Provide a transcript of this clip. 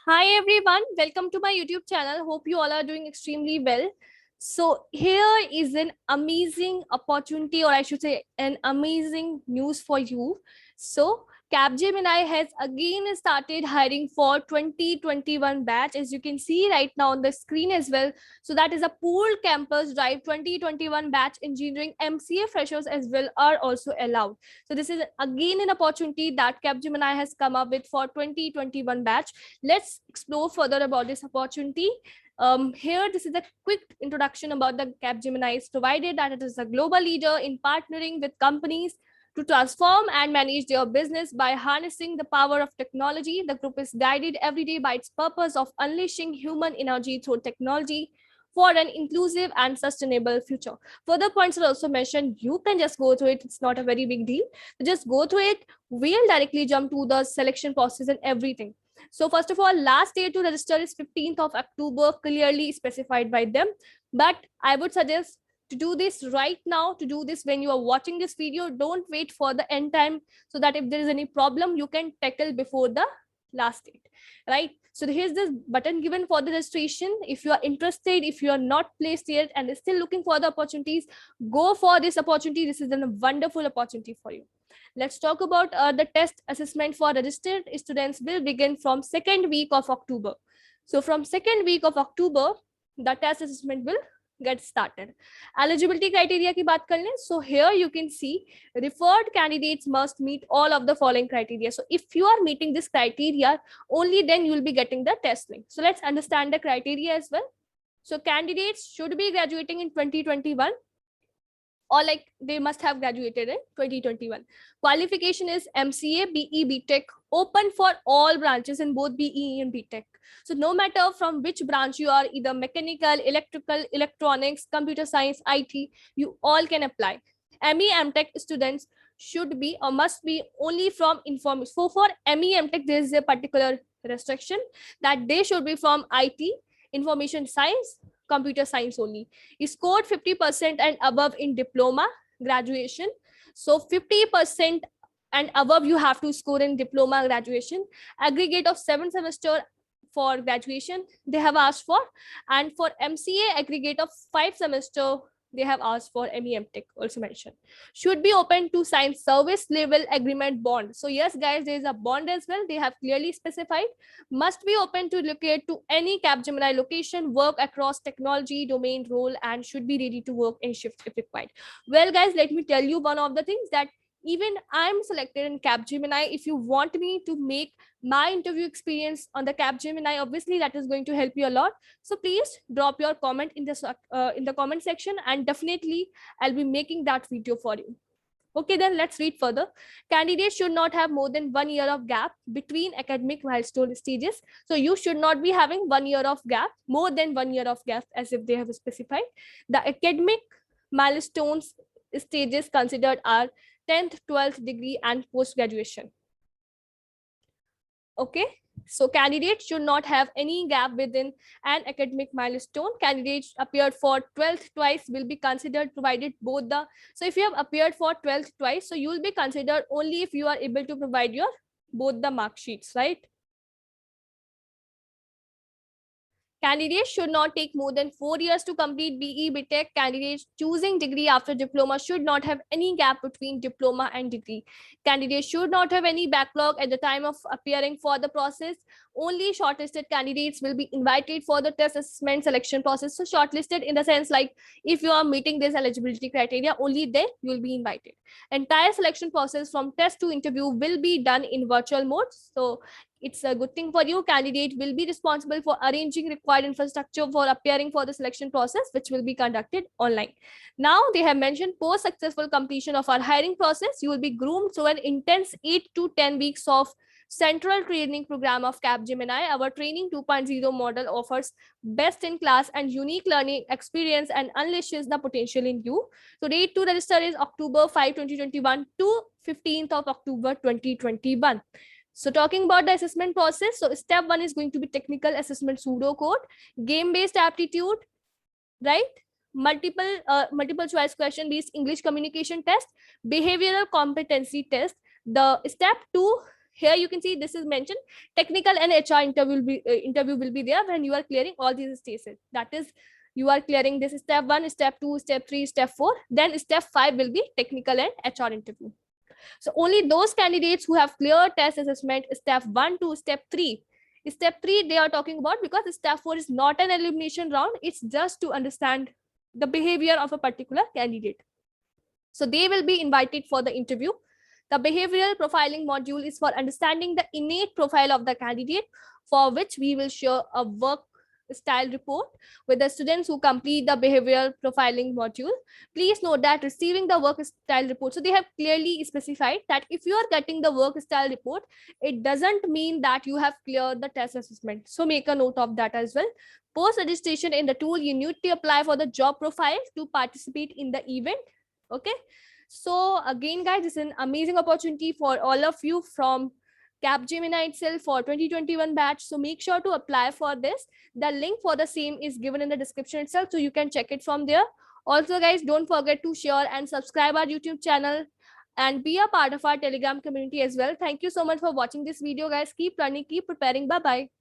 Hi everyone, welcome to my YouTube channel. Hope you all are doing extremely well. So here is an amazing opportunity, or I should say an amazing news for you. So Capgemini has again started hiring for 2021 batch, as you can see right now on the screen as well. So that is a pooled campus drive 2021 batch. Engineering MCA freshers as well are also allowed. So this is again an opportunity that Capgemini has come up with for 2021 batch. Let's explore further about this opportunity. Here, this is a quick introduction about the Capgemini. It's provided that it is a global leader in partnering with companies to transform and manage their business by harnessing the power of technology. The group is guided every day by its purpose of unleashing human energy through technology for an inclusive and sustainable future. Further points are also mentioned. You can just go through it. It's not a very big deal. Just go through it. We'll directly jump to the selection process and everything. So first of all, last day to register is 15th of October, clearly specified by them. But I would suggest to do this right now, to do this when you are watching this video. Don't wait for the end time, so that if there is any problem, you can tackle before the last date, right? So here's this button given for the registration. If you are interested, if you are not placed yet and is still looking for the opportunities, go for this opportunity. This is a wonderful opportunity for you. Let's talk about the test assessment for registered students will begin from second week of October. So from second week of October, the test assessment will get started. Eligibility criteria की बात कर लें. So here you can see referred candidates must meet all of the following criteria. So if you are meeting this criteria, only then you will be getting the test link. So let's understand the criteria as well. So candidates should be graduating in 2021, or like they must have graduated in 2021. Qualification is MCA, BE, BTech, open for all branches in both BE and BTech. So no matter from which branch you are, either mechanical, electrical, electronics, computer science, IT, you all can apply. ME, MTech students should be or must be only from information. So for ME, MTech, there is a particular restriction that they should be from IT, information science, computer science only. He scored 50% and above in diploma graduation. So 50% and above you have to score in diploma graduation. Aggregate of 7 semester for graduation they have asked for, and for MCA aggregate of 5 semester they have asked for. MEM Tech also mentioned. Should be open to sign service level agreement bond. So yes guys, there is a bond as well. They have clearly specified. Must be open to locate to any Capgemini location, work across technology, domain, role, and should be ready to work in shift if required. Well guys, let me tell you one of the things that even I'm selected in Capgemini. If you want me to make my interview experience on the Capgemini, obviously that is going to help you a lot. So please drop your comment in the comment section, and definitely I'll be making that video for you. Okay, then let's read further. Candidates should not have more than 1 year of gap between academic milestone stages. So you should not be having 1 year of gap, more than 1 year of gap, as if they have specified. The academic milestones stages considered are 10th, 12th degree and post graduation. Okay, so candidates should not have any gap within an academic milestone. Candidates appeared for 12th twice will be considered, provided both the, so if you have appeared for 12th twice, so you will be considered only if you are able to provide your both the mark sheets, right? Candidates should not take more than 4 years to complete BE, BTech. Candidates choosing degree after diploma should not have any gap between diploma and degree. Candidates should not have any backlog at the time of appearing for the process. Only shortlisted candidates will be invited for the test assessment selection process. So shortlisted in the sense like if you are meeting this eligibility criteria, only then you will be invited. Entire selection process from test to interview will be done in virtual mode. So it's a good thing for you. Candidate will be responsible for arranging required infrastructure for appearing for the selection process, which will be conducted online. Now they have mentioned post successful completion of our hiring process, you will be groomed through an intense 8 to 10 weeks of central training program of Capgemini. Our training 2.0 model offers best in class and unique learning experience and unleashes the potential in you. So date to register is October 5, 2021 to 15th of October 2021. So talking about the assessment process, so step 1 is going to be technical assessment pseudocode, game-based aptitude, right? Multiple choice question based English communication test, behavioral competency test. The step 2 Here you can see this is mentioned, technical and HR interview will be there when you are clearing all these stages. That is, you are clearing this step 1, step 2, step 3, step 4. Then step 5 will be technical and HR interview. So only those candidates who have cleared test assessment step 1 to step 3. Step 3 they are talking about, because step 4 is not an elimination round. It's just to understand the behavior of a particular candidate. So they will be invited for the interview. The behavioral profiling module is for understanding the innate profile of the candidate, for which we will share a work style report with the students who complete the behavioral profiling module. Please note that receiving the work style report, so they have clearly specified that if you are getting the work style report, it doesn't mean that you have cleared the test assessment. So make a note of that as well. Post registration in the tool, you need to apply for the job profile to participate in the event. Okay, so again guys, this is an amazing opportunity for all of you from Capgemini itself for 2021 batch. So make sure to apply for this. The link for the same is given in the description itself, so you can check it from there. Also guys, don't forget to share and subscribe our YouTube channel and be a part of our Telegram community as well. Thank you so much for watching this video guys. Keep learning, keep preparing. Bye bye.